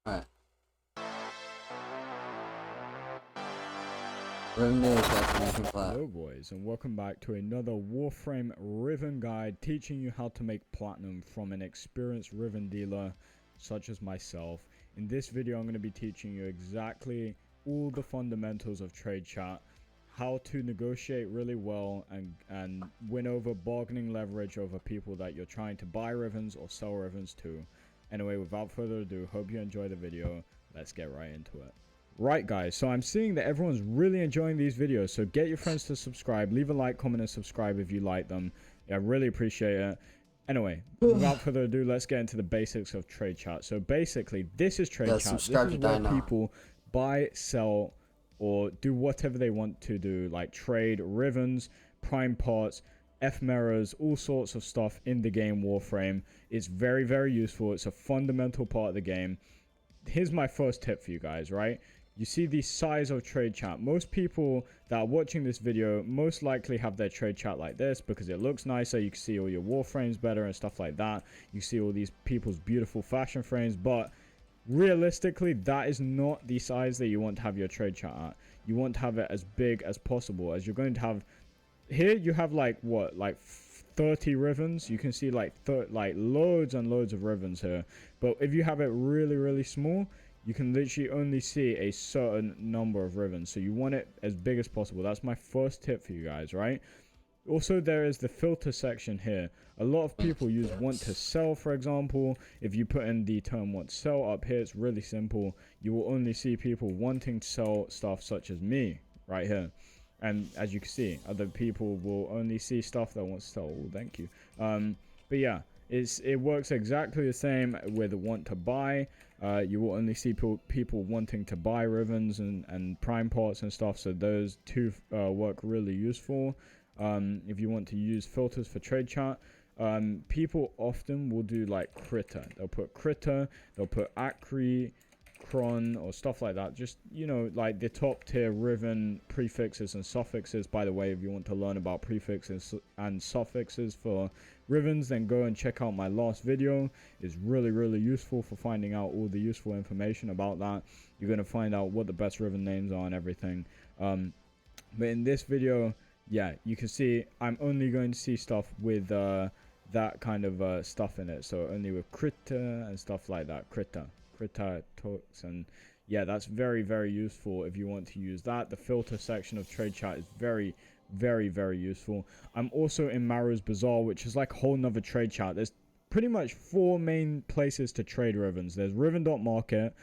Alright. Riven is destination flat. Hello boys, and welcome back to another Warframe Riven guide teaching you how to make platinum from an experienced Riven dealer such as myself. In this video I'm going to be teaching you exactly all the fundamentals of trade chat, how to negotiate really well and win over bargaining leverage over people that you're trying to buy Rivens or sell Rivens to. Anyway, without further ado, hope you enjoy the video. Let's get right into it. Right guys, so I'm seeing that everyone's really enjoying these videos, so get your friends to subscribe, leave a like, comment and subscribe if you like them. Yeah, I really appreciate it. Anyway, without further ado, let's get into the basics of trade chat. So basically, this is trade chat. This is where people buy, sell, or do whatever they want to do, like trade Rivens, prime parts, ephemeras, all sorts of stuff in the game Warframe. It's very, very useful. It's a fundamental part of the game. Here's my first tip for you guys, right? You see the size of trade chat. Most people that are watching this video most likely have their trade chat like this because it looks nicer. You can see all your Warframes better and stuff like that. You see all these people's beautiful fashion frames, but realistically, that is not the size that you want to have your trade chat at. You want to have it as big as possible, as you're going to have. Here you have like what, like 30 Rivens. You can see like loads and loads of Rivens here. But if you have it really, really small, you can literally only see a certain number of Rivens. So you want it as big as possible. That's my first tip for you guys, right? Also, there is the filter section here. A lot of people use want to sell, for example. If you put in the term want to sell up here, it's really simple. You will only see people wanting to sell stuff such as me right here. And as you can see, other people will only see stuff that wants to sell. Oh, thank you. But yeah, it works exactly the same with want to buy. You will only see people wanting to buy Rivens and prime parts and stuff. So those two work really useful. If you want to use filters for trade chat, people often will do like critter. They'll put critter, they'll put acri, cron, or stuff like that. Just, you know, like the top tier Riven prefixes and suffixes. By the way, if you want to learn about prefixes and suffixes for Rivens, then go and check out my last video. It's really, really useful for finding out all the useful information about that. You're going to find out what the best Riven names are and everything. But in this video, yeah, you can see I'm only going to see stuff with that kind of stuff in it. So only with critter and stuff like that. Critter talks, and yeah, that's very, very useful if you want to use that. The filter section of trade chat is very, very, very useful. I'm also in Maro's Bazaar, which is like a whole nother trade chat. There's pretty much 4 main places to trade Rivens. There's Riven.market,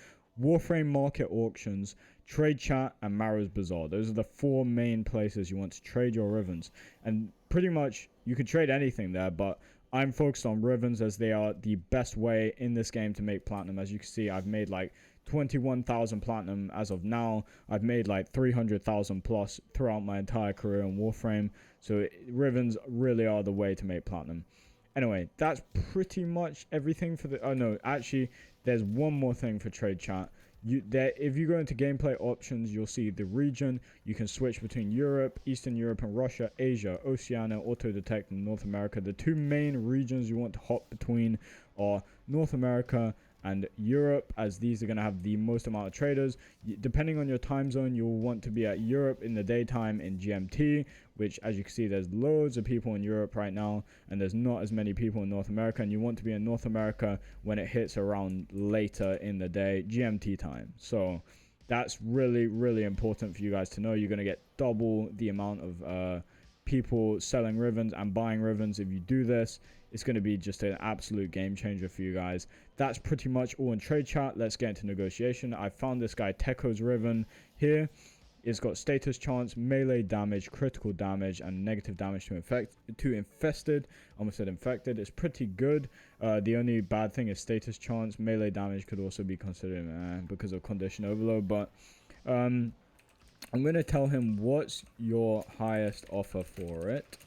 Warframe market auctions, trade chat, and Maro's Bazaar. Those are the 4 main places you want to trade your Rivens. And pretty much you can trade anything there, but I'm focused on Rivens as they are the best way in this game to make platinum. As you can see, I've made like 21,000 platinum as of now. I've made like 300,000 plus throughout my entire career in Warframe. So Rivens really are the way to make platinum. Anyway, that's pretty much everything for the... Oh no, actually, there's one more thing for trade chat. If you go into gameplay options, you'll see the region. You can switch between Europe, Eastern Europe and Russia, Asia, Oceania, Auto Detect, and North America. The 2 main regions you want to hop between are North America and Europe, as these are going to have the most amount of traders. Depending on your time zone, you'll want to be at Europe in the daytime in GMT, which, as you can see, there's loads of people in Europe right now, and there's not as many people in North America, and you want to be in North America when it hits around later in the day, GMT time. So that's really, really important for you guys to know. You're going to get double the amount of people selling Rivens and buying Rivens. If you do this, it's going to be just an absolute game changer for you guys. That's pretty much all in trade chat. Let's get into negotiation. I found this guy Teko's Riven here. It's got status chance, melee damage, critical damage, and negative damage to infested. Almost said infected. It's pretty good. The only bad thing is status chance. Melee damage could also be considered because of condition overload, but I'm going to tell him what's your highest offer for it.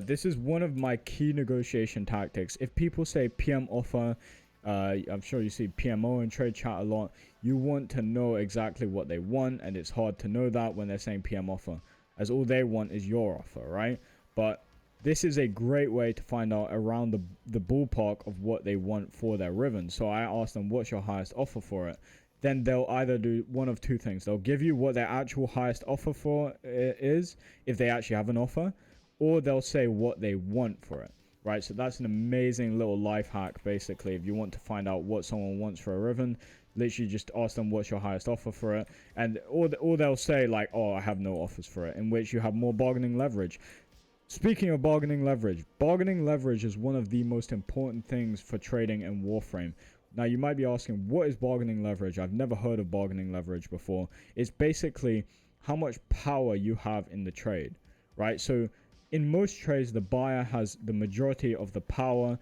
This is one of my key negotiation tactics. If people say PM offer, I'm sure you see PMO in trade chat a lot. You want to know exactly what they want, and it's hard to know that when they're saying PM offer, as all they want is your offer, right? But this is a great way to find out around the ballpark of what they want for their Riven. So I asked them, what's your highest offer for it? Then they'll either do one of two things. They'll give you what their actual highest offer for it is, if they actually have an offer, or they'll say what they want for it, right? So that's an amazing little life hack, basically. If you want to find out what someone wants for a Riven, literally just ask them what's your highest offer for it, and or they'll say like, oh, I have no offers for it, in which you have more bargaining leverage. Speaking of bargaining leverage is one of the most important things for trading in Warframe. Now, you might be asking, what is bargaining leverage? I've never heard of bargaining leverage before. It's basically how much power you have in the trade, right? So in most trades, the buyer has the majority of the power,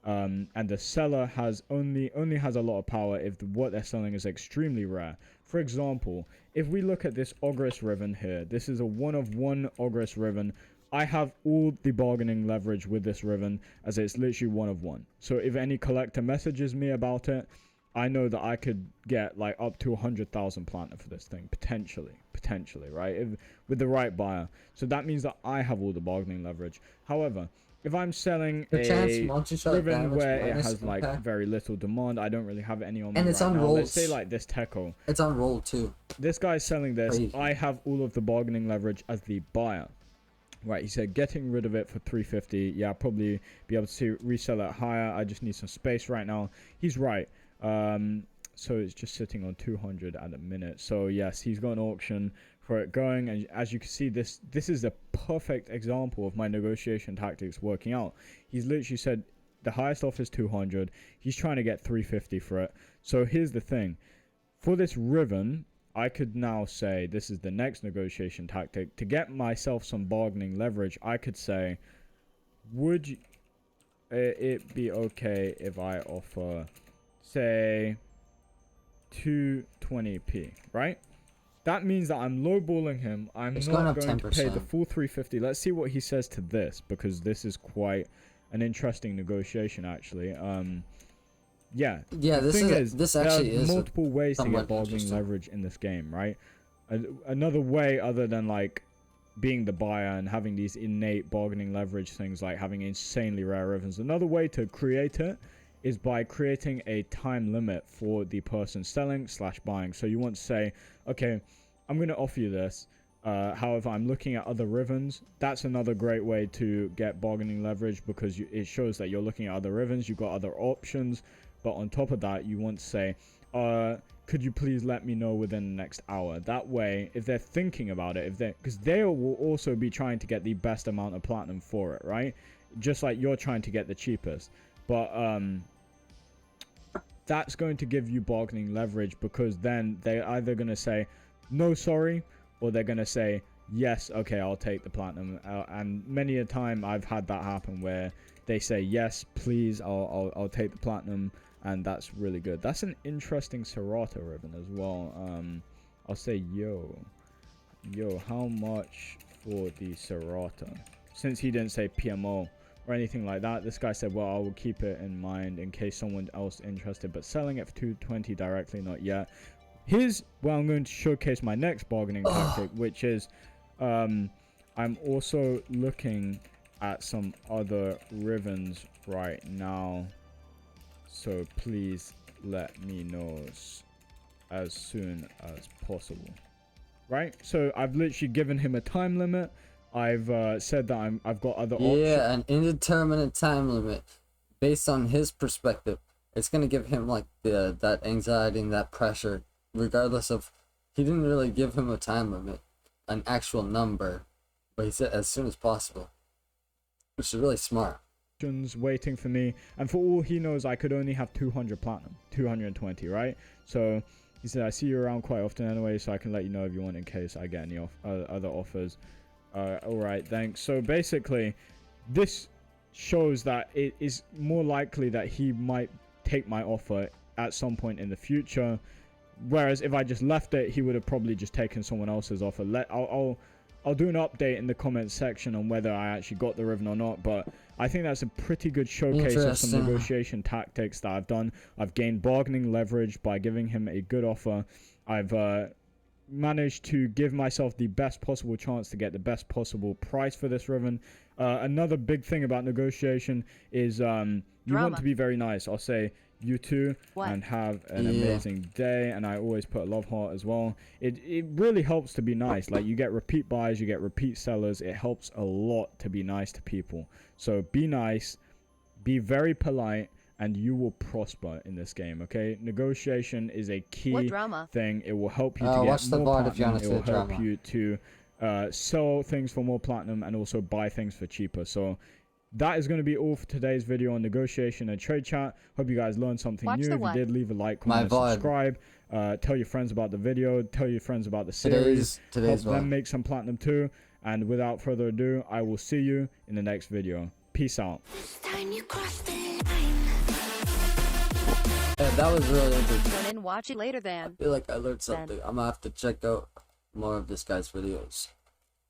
and the seller has only has a lot of power if what they're selling is extremely rare. For example, if we look at this Ogress Riven here, this is a 1-of-1 Ogress Riven. I have all the bargaining leverage with this Riven, as it's literally 1-of-1. So if any collector messages me about it, I know that I could get like up to 100,000 platinum for this thing, potentially, right? With the right buyer. So that means that I have all the bargaining leverage. However, if I'm selling a Riven where it has like very little demand, I don't really have any on me and it's right on now. rolls. Let's say like this Techo. It's on roll too. This guy's selling this. Crazy. I have all of the bargaining leverage as the buyer. Right, he said getting rid of it for 350. Yeah, I'll probably be able to resell it higher. I just need some space right now. He's right. So it's just sitting on 200 at a minute. So yes, he's got an auction for it going, and as you can see, this is a perfect example of my negotiation tactics working out. He's literally said the highest offer is 200. He's trying to get 350 for it. So here's the thing. For this Riven, I could now say, this is the next negotiation tactic. To get myself some bargaining leverage, I could say, would it be okay if I offer, say, 220p, right? That means that I'm lowballing him. I'm not going to pay the full 350. Let's see what he says to this, because this is quite an interesting negotiation, actually. Yeah, this actually is multiple ways to get bargaining leverage in this game, right? Another way, other than like being the buyer and having these innate bargaining leverage things, like having insanely rare Rivens, another way to create it is by creating a time limit for the person selling / buying. So you want to say, okay, I'm going to offer you this. However, I'm looking at other Rivens. That's another great way to get bargaining leverage, because it shows that you're looking at other Rivens. You've got other options. But on top of that, you want to say, could you please let me know within the next hour? That way, if they're thinking about it, because they will also be trying to get the best amount of platinum for it, right? Just like you're trying to get the cheapest. But that's going to give you bargaining leverage, because then they're either going to say, no, sorry, or they're going to say, yes, okay, I'll take the platinum. And many a time I've had that happen where they say, yes, please, I'll take the platinum. And that's really good. That's an interesting Serata Riven as well. I'll say, yo, how much for the Serata? Since he didn't say PMO or anything like that, this guy said, well, I will keep it in mind in case someone else interested, but selling it for 220 directly, not yet. Here's where I'm going to showcase my next bargaining tactic, which is I'm also looking at some other Rivens right now. So please let me know as soon as possible. Right? So I've literally given him a time limit. I've said that I've got other options. Yeah, an indeterminate time limit. Based on his perspective, it's gonna give him like that anxiety and that pressure, regardless of. He didn't really give him a time limit, an actual number, but he said as soon as possible, which is really smart. Waiting for me, and for all he knows, I could only have 200 platinum, 220, right? So he said, I see you around quite often anyway, so I can let you know if you want in case I get any other offers. All right, thanks. So basically, this shows that it is more likely that he might take my offer at some point in the future, whereas if I just left it, he would have probably just taken someone else's offer. I'll do an update in the comments section on whether I actually got the Riven or not, but I think that's a pretty good showcase of some negotiation tactics that I've done. I've gained bargaining leverage by giving him a good offer. I've managed to give myself the best possible chance to get the best possible price for this Riven. Another big thing about negotiation is you want to be very nice. I'll say you two and have an amazing day, and I always put a love heart as well. It really helps to be nice. Like, you get repeat buys, you get repeat sellers. It helps a lot to be nice to people. So be nice, be very polite, and you will prosper in this game. Okay, negotiation is a key thing. It will help you to get more platinum. It will help you to sell things for more platinum and also buy things for cheaper. So that is going to be all for today's video on negotiation and trade chat. Hope you guys learned something new. If you did, leave a like, comment, and subscribe. Tell your friends about the video. Tell your friends about the series. Help them make some platinum too. And without further ado, I will see you in the next video. Peace out. Yeah, that was really interesting. Tune in, watch it later then. I feel like I learned something. I'm gonna have to check out more of this guy's videos.